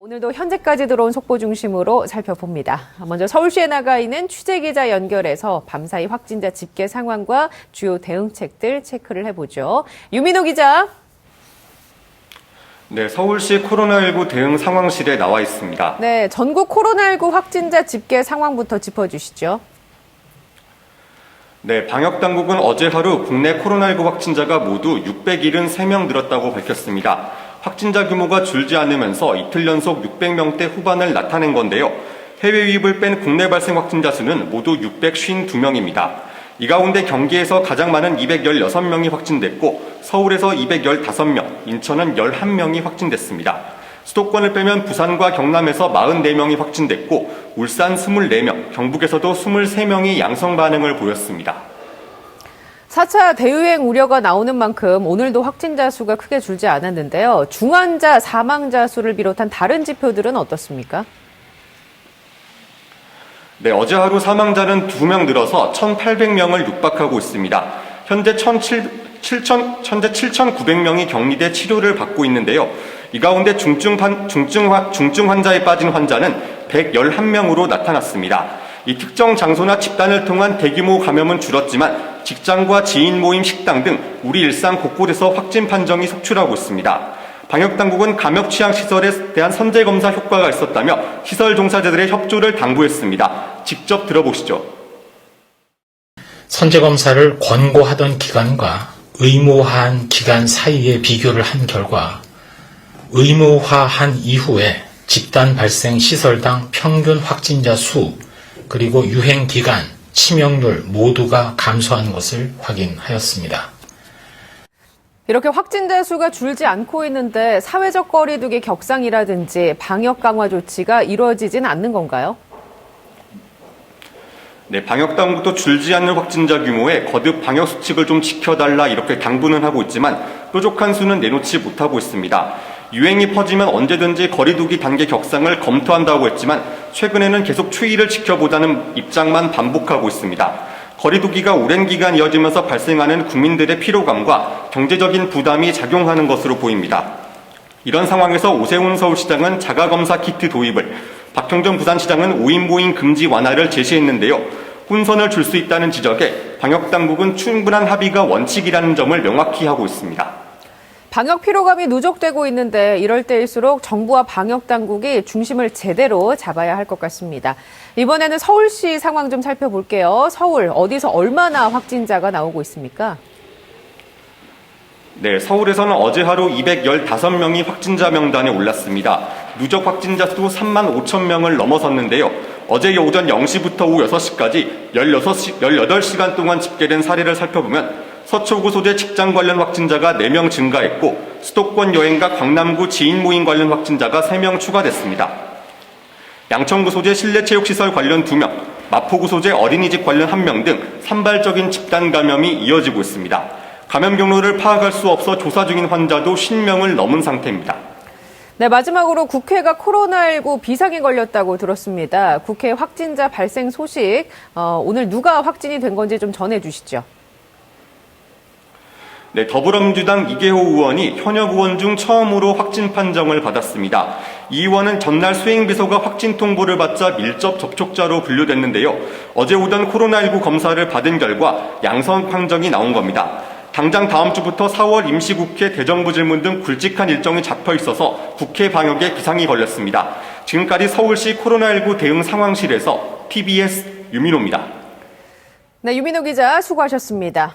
오늘도 현재까지 들어온 속보 중심으로 살펴봅니다. 먼저 서울시에 나가 있는 취재기자 연결해서 밤사이 확진자 집계 상황과 주요 대응책들 체크를 해보죠. 유민호 기자. 네, 서울시 코로나19 대응 상황실에 나와 있습니다. 네, 전국 코로나19 확진자 집계 상황부터 짚어주시죠. 네, 방역당국은 어제 하루 국내 코로나19 확진자가 모두 673명 늘었다고 밝혔습니다. 확진자 규모가 줄지 않으면서 이틀 연속 600명대 후반을 나타낸 건데요. 해외 유입을 뺀 국내 발생 확진자 수는 모두 652명입니다. 이 가운데 경기에서 가장 많은 216명이 확진됐고 서울에서 215명, 인천은 11명이 확진됐습니다. 수도권을 빼면 부산과 경남에서 44명이 확진됐고 울산 24명, 경북에서도 23명이 양성 반응을 보였습니다. 4차 대유행 우려가 나오는 만큼 오늘도 확진자 수가 크게 줄지 않았는데요. 중환자, 사망자 수를 비롯한 다른 지표들은 어떻습니까? 네, 어제 하루 사망자는 2명 늘어서 1,800명을 육박하고 있습니다. 현재 7,900명이 격리돼 치료를 받고 있는데요. 이 가운데 중증 환자에 빠진 환자는 111명으로 나타났습니다. 이 특정 장소나 집단을 통한 대규모 감염은 줄었지만 직장과 지인 모임, 식당 등 우리 일상 곳곳에서 확진 판정이 속출하고 있습니다. 방역당국은 감염 취약 시설에 대한 선제검사 효과가 있었다며 시설 종사자들의 협조를 당부했습니다. 직접 들어보시죠. 선제검사를 권고하던 기간과 의무화한 기간 사이에 비교를 한 결과 의무화한 이후에 집단 발생 시설당 평균 확진자 수 그리고 유행 기간, 치명률 모두가 감소한 것을 확인하였습니다. 이렇게 확진자 수가 줄지 않고 있는데 사회적 거리두기 격상이라든지 방역 강화 조치가 이루어지진 않는 건가요? 네, 방역당국도 줄지 않는 확진자 규모에 거듭 방역 수칙을 좀 지켜달라 이렇게 당부는 하고 있지만 뾰족한 수는 내놓지 못하고 있습니다. 유행이 퍼지면 언제든지 거리두기 단계 격상을 검토한다고 했지만 최근에는 계속 추이를 지켜보자는 입장만 반복하고 있습니다. 거리두기가 오랜 기간 이어지면서 발생하는 국민들의 피로감과 경제적인 부담이 작용하는 것으로 보입니다. 이런 상황에서 오세훈 서울시장은 자가검사 키트 도입을, 박형준 부산시장은 5인 모임 금지 완화를 제시했는데요. 혼선을 줄 수 있다는 지적에 방역당국은 충분한 합의가 원칙이라는 점을 명확히 하고 있습니다. 방역 피로감이 누적되고 있는데 이럴 때일수록 정부와 방역당국이 중심을 제대로 잡아야 할 것 같습니다. 이번에는 서울시 상황 좀 살펴볼게요. 서울 어디서 얼마나 확진자가 나오고 있습니까? 네, 서울에서는 어제 하루 215명이 확진자 명단에 올랐습니다. 누적 확진자 수도 3만 5천 명을 넘어섰는데요. 어제 오전 0시부터 오후 6시까지 18시간 동안 집계된 사례를 살펴보면 서초구 소재 직장 관련 확진자가 4명 증가했고 수도권 여행과 강남구 지인 모임 관련 확진자가 3명 추가됐습니다. 양천구 소재 실내체육시설 관련 2명, 마포구 소재 어린이집 관련 1명 등 산발적인 집단 감염이 이어지고 있습니다. 감염 경로를 파악할 수 없어 조사 중인 환자도 50명을 넘은 상태입니다. 네, 마지막으로 국회가 코로나19 비상에 걸렸다고 들었습니다. 국회 확진자 발생 소식, 오늘 누가 확진이 된 건지 좀 전해주시죠. 네, 더불어민주당 이계호 의원이 현역 의원 중 처음으로 확진 판정을 받았습니다. 이 의원은 전날 수행비서가 확진 통보를 받자 밀접 접촉자로 분류됐는데요. 어제 오전 코로나19 검사를 받은 결과 양성 판정이 나온 겁니다. 당장 다음 주부터 4월 임시국회 대정부 질문 등 굵직한 일정이 잡혀 있어서 국회 방역에 비상이 걸렸습니다. 지금까지 서울시 코로나19 대응 상황실에서 TBS 유민호입니다. 네, 유민호 기자 수고하셨습니다.